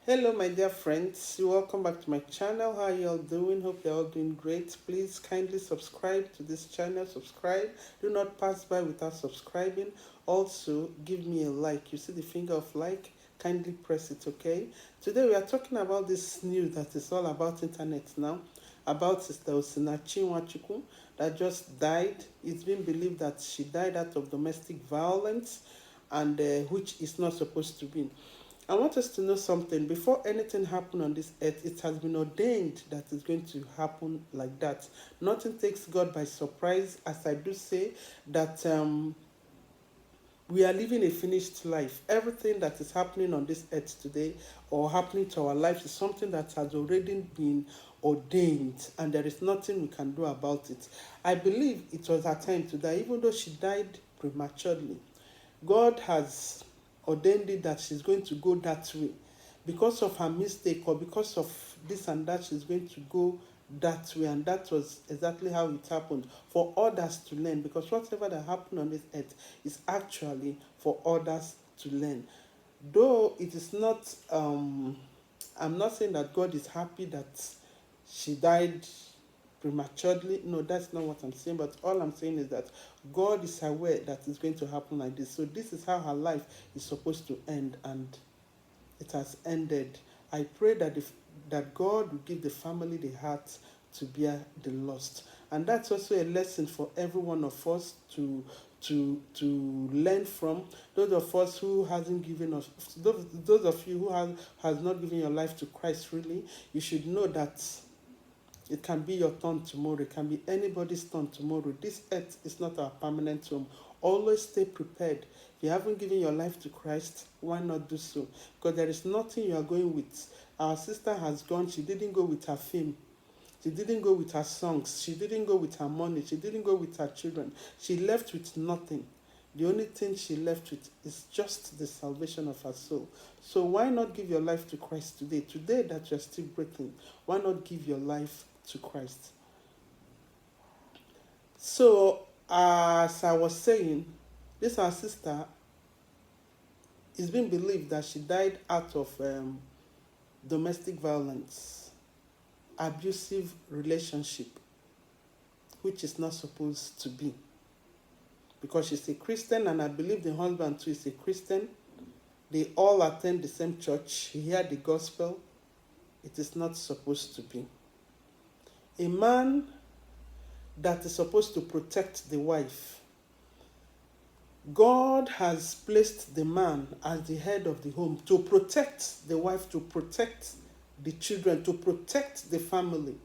Hello my dear friends, welcome back to my channel. How are you all doing? Hope you're all doing great. Please kindly subscribe to this channel. Subscribe. Do not pass by without subscribing. Also, give me a like. You see the finger of like? Kindly press it, okay? Today we are talking about this news that is all about internet now. About Sister Osinachi Nwachukwu that just died. It's been believed that she died out of domestic violence and which is not supposed to be. I want us to know something. Before anything happens on this earth, it has been ordained that it's going to happen like that. Nothing takes God by surprise, as I do say that we are living a finished life. Everything that is happening on this earth today or happening to our lives is something that has already been ordained, and there is nothing we can do about it. I believe it was her time to die, even though she died prematurely. God has ordained it that she's going to go that way. Because of her mistake or because of this and that, she's going to go that way. And that was exactly how it happened for others to learn. Because whatever that happened on this earth is actually for others to learn. Though it is not, I'm not saying that God is happy that she died prematurely. No, that's not what I'm saying. But all I'm saying is that God is aware that it's going to happen like this. So this is how her life is supposed to end, and it has ended. I pray that that God will give the family the heart to bear the loss, and that's also a lesson for every one of us to learn from. Those of us who hasn't given us, those of you who has not given your life to Christ, really, you should know that it can be your turn tomorrow. It can be anybody's turn tomorrow. This earth is not our permanent home. Always stay prepared. If you haven't given your life to Christ, why not do so? Because there is nothing you are going with. Our sister has gone. She didn't go with her fame. She didn't go with her songs. She didn't go with her money. She didn't go with her children. She left with nothing. The only thing she left with is just the salvation of her soul. So why not give your life to Christ today? Today that you're still breathing, why not give your life to Christ? So, as I was saying, this our sister, it's been believed that she died out of domestic violence, abusive relationship, which is not supposed to be. Because she's a Christian, and I believe the husband too is a Christian. They all attend the same church, hear the gospel. It is not supposed to be. A man that is supposed to protect the wife. God has placed the man as the head of the home to protect the wife, to protect the children, to protect the family.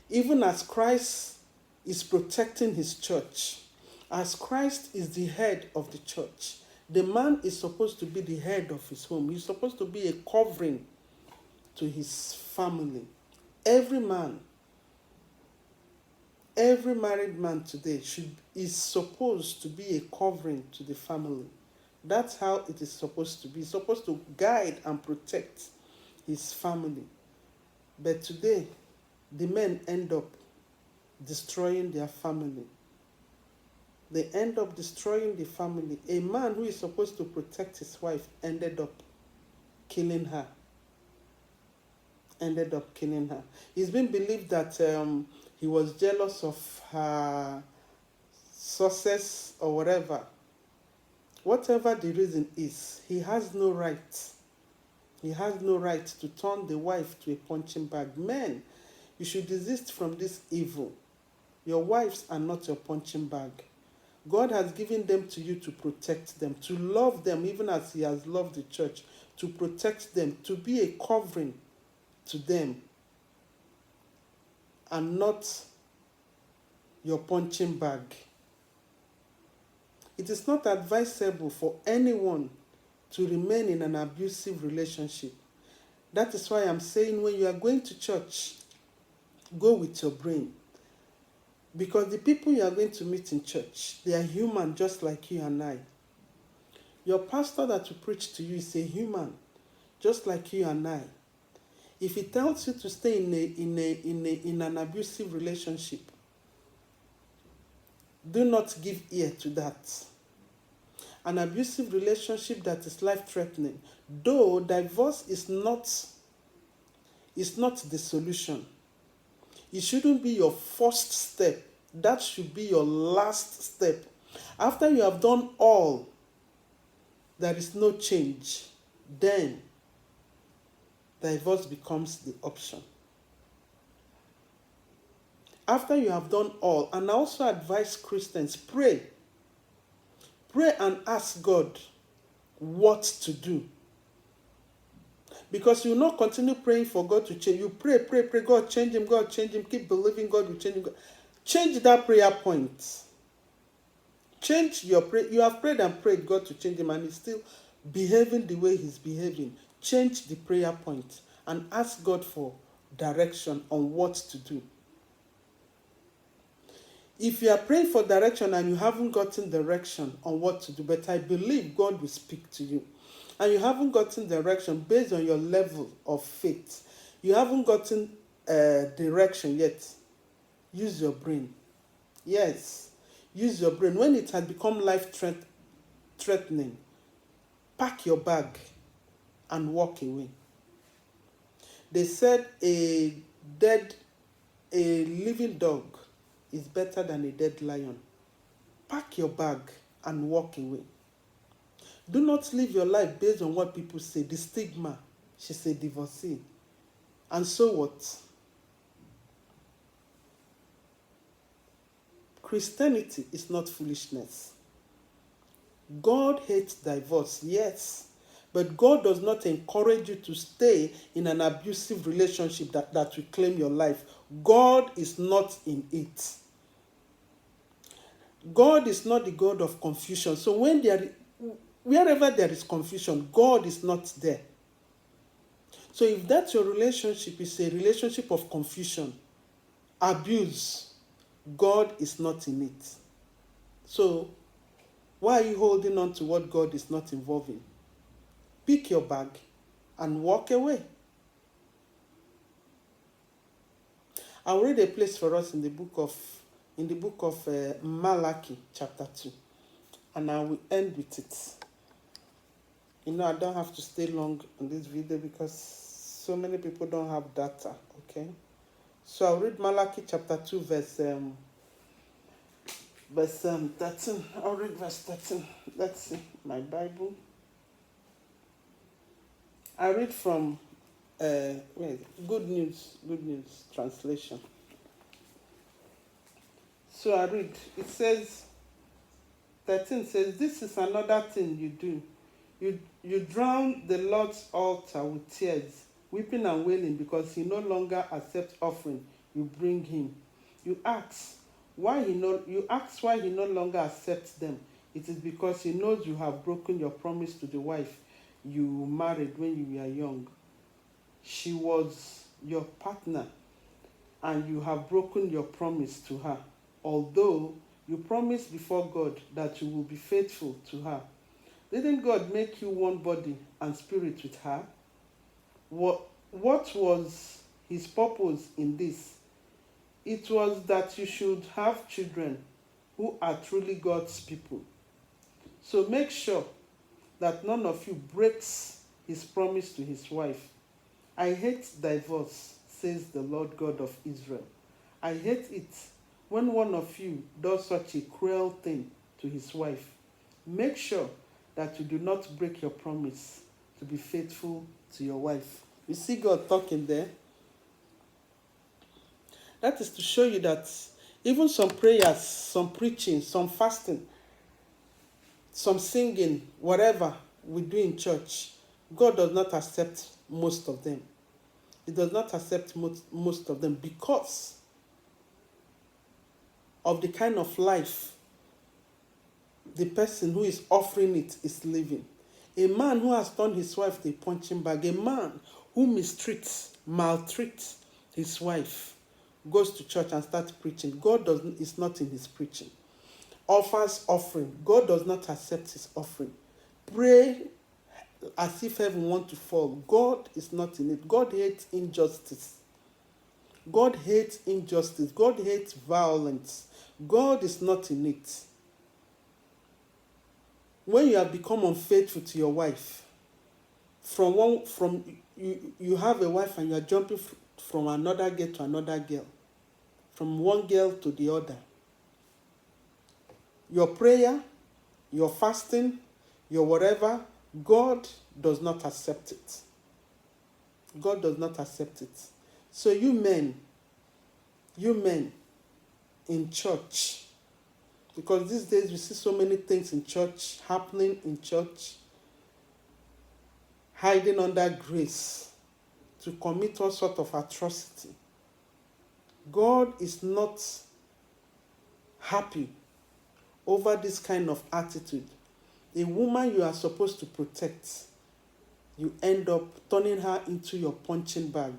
Even as Christ is protecting his church, as Christ is the head of the church, the man is supposed to be the head of his home. He's supposed to be a covering to his family. Every man, every married man today is supposed to be a covering to the family. That's how it is supposed to be. He's supposed to guide and protect his family. But today, the men end up destroying their family. They end up destroying the family. A man who is supposed to protect his wife ended up killing her. It's been believed that he was jealous of her success or whatever. Whatever the reason is, he has no right. He has no right to turn the wife to a punching bag. Men, you should desist from this evil. Your wives are not your punching bag. God has given them to you to protect them, to love them even as he has loved the church, to protect them, to be a covering to them, and not your punching bag. It is not advisable for anyone to remain in an abusive relationship. That is why I'm saying when you are going to church, go with your brain. Because the people you are going to meet in church, they are human just like you and I. Your pastor that will preach to you is a human just like you and I. If he tells you to stay in an abusive relationship, do not give ear to that. an abusive relationship that is life-threatening. Though divorce is not the solution. It shouldn't be your first step. That should be your last step. After you have done all, there is no change, then divorce becomes the option. After you have done all, and I also advise Christians, pray. Pray and ask God what to do. Because you will not continue praying for God to change. You pray, God change him, keep believing God will change him. Change that prayer point. Change your prayer. You have prayed and prayed God to change him, and he's still behaving the way he's behaving. Change the prayer point and ask God for direction on what to do. If you are praying for direction and you haven't gotten direction on what to do, but I believe God will speak to you, and you haven't gotten direction based on your level of faith, you haven't gotten direction yet, use your brain. Yes, use your brain. When it has become life-threatening, pack your bag and walk away. They said a living dog is better than a dead lion. Pack your bag and walk away. Do not live your life based on what people say. The stigma, she's a divorcee. And so what? Christianity is not foolishness. God hates divorce, yes. But God does not encourage you to stay in an abusive relationship that will claim your life. God is not in it. God is not the God of confusion. So wherever there is confusion, God is not there. So if that's your relationship, is a relationship of confusion, abuse, God is not in it. So why are you holding on to what God is not involved in? Pick your bag and walk away. I'll read a place for us in the book of Malachi chapter 2, and I will end with it. I don't have to stay long in this video because so many people don't have data, okay? So I'll read Malachi chapter 2 verse 13. I'll read verse 13. Let's see, my Bible. I read from Good News translation. So I read, it says, 13 says, this is another thing you do. You drown the Lord's altar with tears, weeping and wailing because he no longer accepts offering you bring him. You ask why he no longer accepts them. It is because he knows you have broken your promise to the wife you married when you were young. She was your partner, and you have broken your promise to her, although you promised before God that you will be faithful to her. Didn't God make you one body and spirit with her? What was his purpose in this? It was that you should have children who are truly God's people. So make sure that none of you breaks his promise to his wife. I hate divorce, says the Lord God of Israel. I hate it when one of you does such a cruel thing to his wife. Make sure that you do not break your promise to be faithful to your wife. You see God talking there? That is to show you that even some prayers, some preaching, some fasting, some singing, whatever we do in church, God does not accept most of them. He does not accept most of them because of the kind of life the person who is offering it is living. A man who has turned his wife to a punching bag, a man who maltreats his wife, goes to church and starts preaching. God is not in his preaching. Offers offering. God does not accept his offering. Pray as if heaven wants to fall. God is not in it. God hates injustice. God hates injustice. God hates violence. God is not in it. When you have become unfaithful to your wife, from you have a wife and you are jumping from another girl to another girl, from one girl to the other, your prayer, your fasting, your whatever, God does not accept it. God does not accept it. So you men in church, because these days we see so many things in church, happening in church, hiding under grace to commit all sort of atrocity. God is not happy over this kind of attitude. A woman you are supposed to protect, you end up turning her into your punching bag.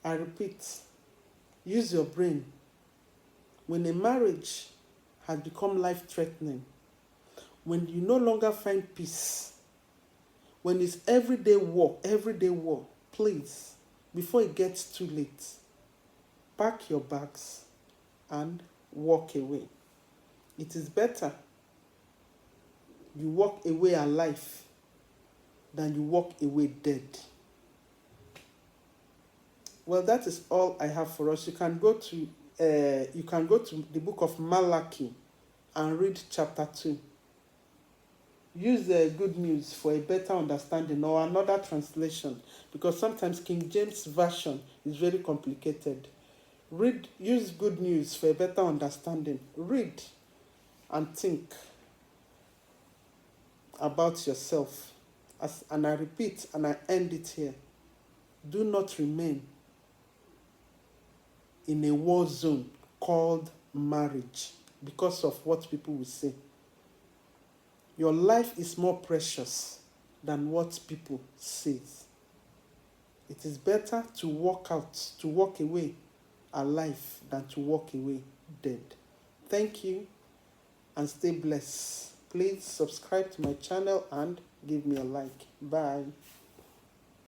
I repeat, use your brain. When a marriage has become life-threatening, when you no longer find peace, when it's everyday war, please, before it gets too late, pack your bags and walk away. It is better you walk away alive than you walk away dead. Well, that is all I have for us. You can go to the book of Malachi and read chapter 2. Use the Good News for a better understanding, or another translation, because sometimes King James Version is very complicated. Use Good News for a better understanding. Read and think about yourself. And I repeat, and I end it here. Do not remain in a war zone called marriage because of what people will say. Your life is more precious than what people say. It is better to walk away alive than to walk away dead. Thank you and stay blessed. Please subscribe to my channel and give me a like. Bye.